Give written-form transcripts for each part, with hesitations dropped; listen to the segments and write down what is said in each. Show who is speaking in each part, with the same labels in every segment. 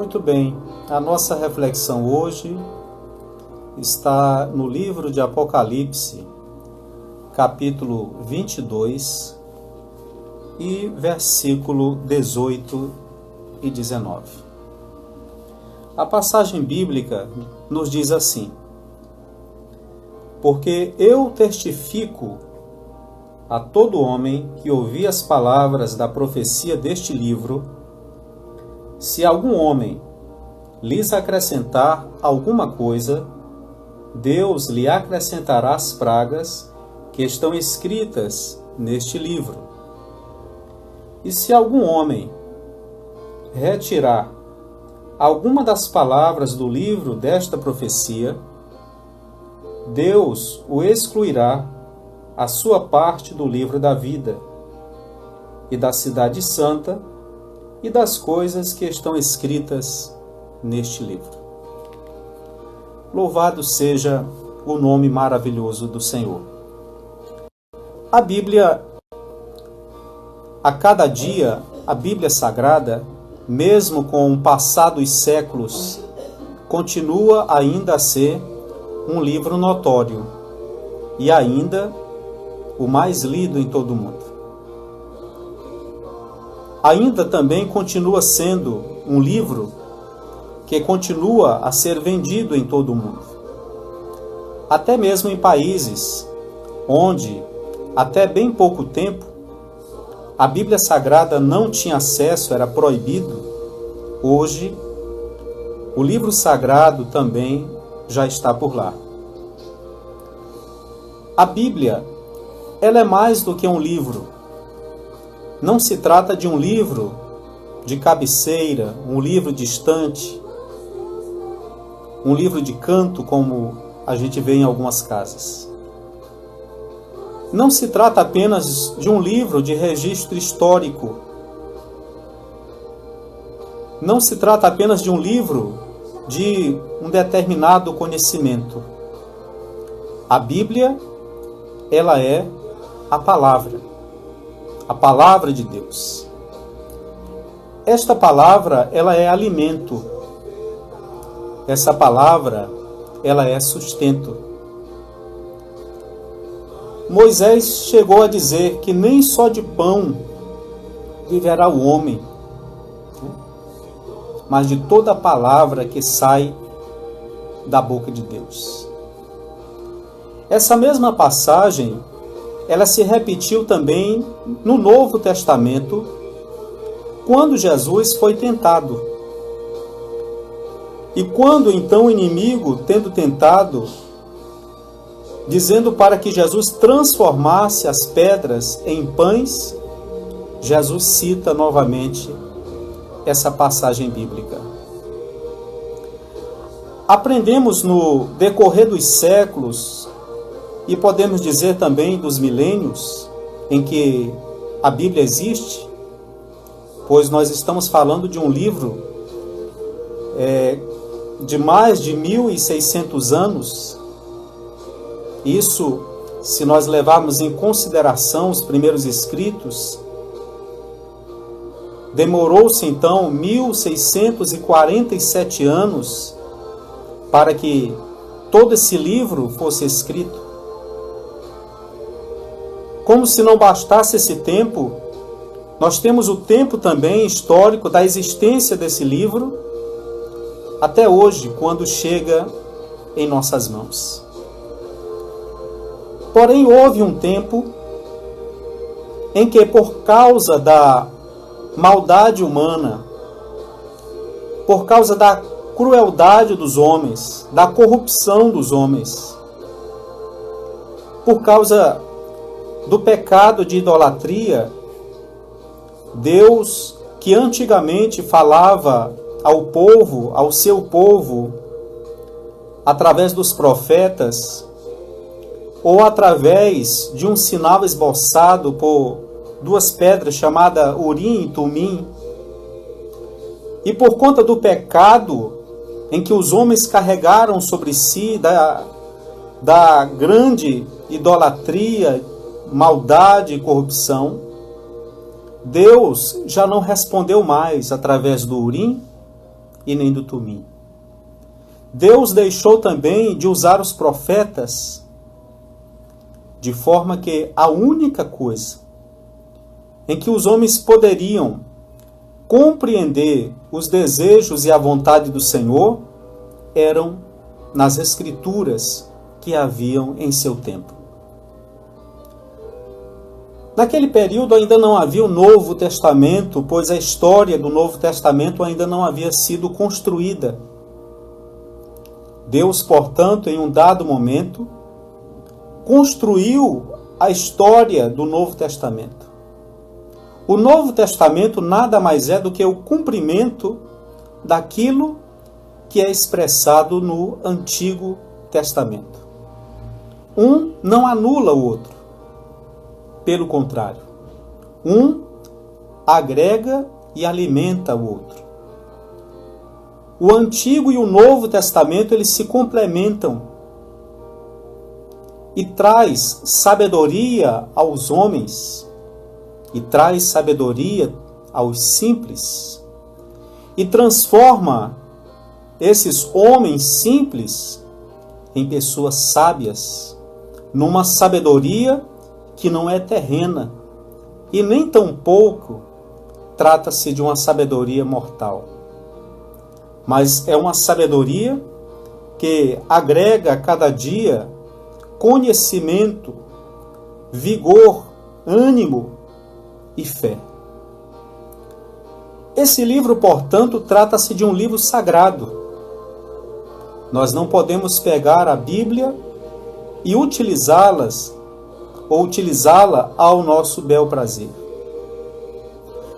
Speaker 1: Muito bem, a nossa reflexão hoje está no livro de Apocalipse, capítulo 22 e versículo 18 e 19. A passagem bíblica nos diz assim: porque eu testifico a todo homem que ouvir as palavras da profecia deste livro, se algum homem lhes acrescentar alguma coisa, Deus lhe acrescentará as pragas que estão escritas neste livro. E se algum homem retirar alguma das palavras do livro desta profecia, Deus o excluirá a sua parte do livro da vida, e da cidade santa, e das coisas que estão escritas neste livro. Louvado seja o nome maravilhoso do Senhor. A Bíblia, a cada dia, a Bíblia Sagrada, mesmo com o passar dos séculos, continua ainda a ser um livro notório e ainda o mais lido em todo o mundo. Ainda também continua sendo um livro que continua a ser vendido em todo o mundo. Até mesmo em países onde, até bem pouco tempo, a Bíblia Sagrada não tinha acesso, era proibido, hoje o livro sagrado também já está por lá. A Bíblia, ela é mais do que um livro. Não se trata de um livro de cabeceira, um livro de estante, um livro de canto, como a gente vê em algumas casas. Não se trata apenas de um livro de registro histórico. Não se trata apenas de um livro de um determinado conhecimento. A Bíblia, ela é a palavra de Deus. Esta palavra, ela é alimento. Essa palavra, ela é sustento. Moisés chegou a dizer que nem só de pão viverá o homem, mas de toda a palavra que sai da boca de Deus. Essa mesma passagem, ela se repetiu também no Novo Testamento, quando Jesus foi tentado. E quando então o inimigo, tendo tentado, dizendo para que Jesus transformasse as pedras em pães, Jesus cita novamente essa passagem bíblica. Aprendemos no decorrer dos séculos, e podemos dizer também dos milênios em que a Bíblia existe, pois nós estamos falando de um livro de mais de 1.600 anos. Isso, se nós levarmos em consideração os primeiros escritos, demorou-se então 1.647 anos para que todo esse livro fosse escrito. Como se não bastasse esse tempo, nós temos o tempo também histórico da existência desse livro, até hoje, quando chega em nossas mãos. Porém, houve um tempo em que, por causa da maldade humana, por causa da crueldade dos homens, da corrupção dos homens, por causa do pecado de idolatria, Deus, que antigamente falava ao povo, ao seu povo, através dos profetas, ou através de um sinal esboçado por duas pedras chamadas Urim e Tumim, e por conta do pecado em que os homens carregaram sobre si, da grande idolatria, maldade e corrupção, Deus já não respondeu mais através do Urim e nem do Tumim. Deus deixou também de usar os profetas, de forma que a única coisa em que os homens poderiam compreender os desejos e a vontade do Senhor eram nas Escrituras que haviam em seu tempo. Naquele período ainda não havia o Novo Testamento, pois a história do Novo Testamento ainda não havia sido construída. Deus, portanto, em um dado momento, construiu a história do Novo Testamento. O Novo Testamento nada mais é do que o cumprimento daquilo que é expressado no Antigo Testamento. Um não anula o outro. Pelo contrário, um agrega e alimenta o outro. O Antigo e o Novo Testamento, eles se complementam e traz sabedoria aos homens, e traz sabedoria aos simples, e transforma esses homens simples em pessoas sábias, numa sabedoria que não é terrena, e nem tampouco trata-se de uma sabedoria mortal, mas é uma sabedoria que agrega a cada dia conhecimento, vigor, ânimo e fé. Esse livro, portanto, trata-se de um livro sagrado. Nós não podemos pegar a Bíblia e utilizá-la ao nosso bel prazer.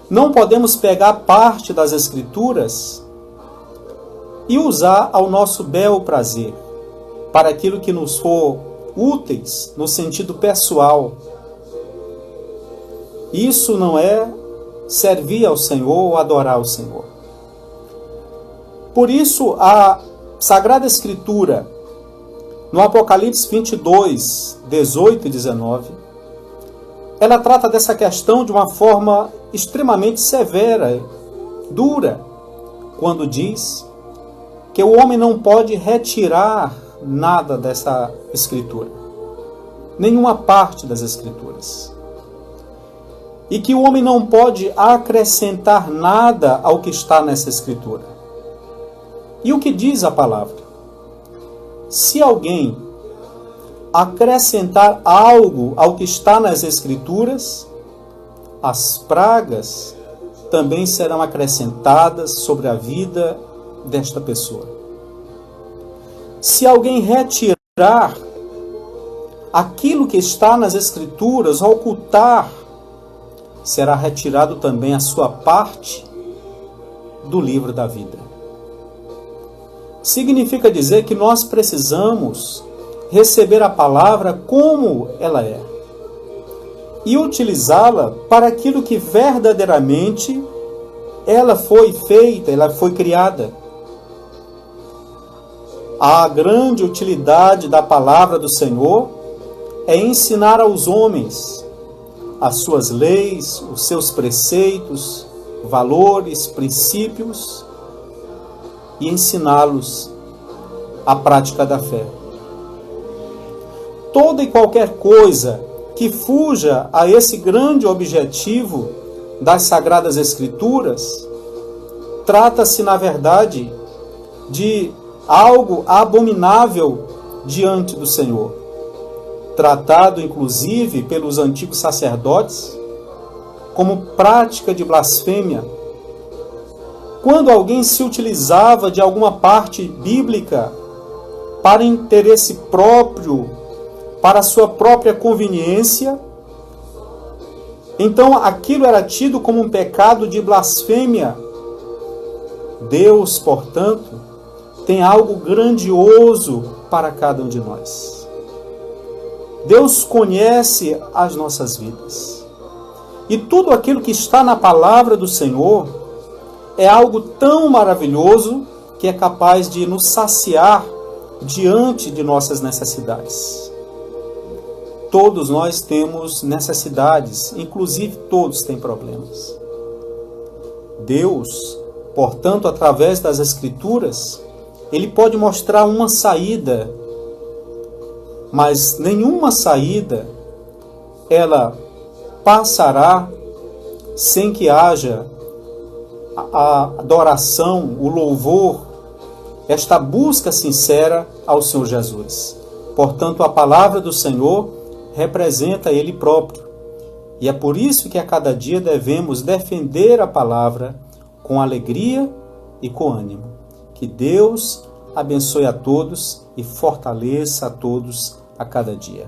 Speaker 1: Não podemos pegar parte das Escrituras e usar ao nosso bel prazer, para aquilo que nos for úteis no sentido pessoal. Isso não é servir ao Senhor ou adorar ao Senhor. Por isso, a Sagrada Escritura, no Apocalipse 22, 18 e 19, ela trata dessa questão de uma forma extremamente severa, dura, quando diz que o homem não pode retirar nada dessa Escritura, nenhuma parte das Escrituras. E que o homem não pode acrescentar nada ao que está nessa Escritura. E o que diz a palavra? Se alguém acrescentar algo ao que está nas Escrituras, as pragas também serão acrescentadas sobre a vida desta pessoa. Se alguém retirar aquilo que está nas Escrituras, ocultar, será retirado também a sua parte do livro da vida. Significa dizer que nós precisamos receber a palavra como ela é e utilizá-la para aquilo que verdadeiramente ela foi feita, ela foi criada. A grande utilidade da palavra do Senhor é ensinar aos homens as suas leis, os seus preceitos, valores, princípios, e ensiná-los a prática da fé. Toda e qualquer coisa que fuja a esse grande objetivo das Sagradas Escrituras, trata-se, na verdade, de algo abominável diante do Senhor, tratado inclusive pelos antigos sacerdotes como prática de blasfêmia. Quando alguém se utilizava de alguma parte bíblica para interesse próprio, para a sua própria conveniência, então aquilo era tido como um pecado de blasfêmia. Deus, portanto, tem algo grandioso para cada um de nós. Deus conhece as nossas vidas. E tudo aquilo que está na palavra do Senhor é algo tão maravilhoso que é capaz de nos saciar diante de nossas necessidades. Todos nós temos necessidades, inclusive todos têm problemas. Deus Portanto, através das Escrituras, ele pode mostrar uma saída, mas nenhuma saída ela passará sem que haja a adoração, o louvor, esta busca sincera ao Senhor Jesus. Portanto, a palavra do Senhor representa Ele próprio. E é por isso que a cada dia devemos defender a palavra com alegria e com ânimo. Que Deus abençoe a todos e fortaleça a todos a cada dia.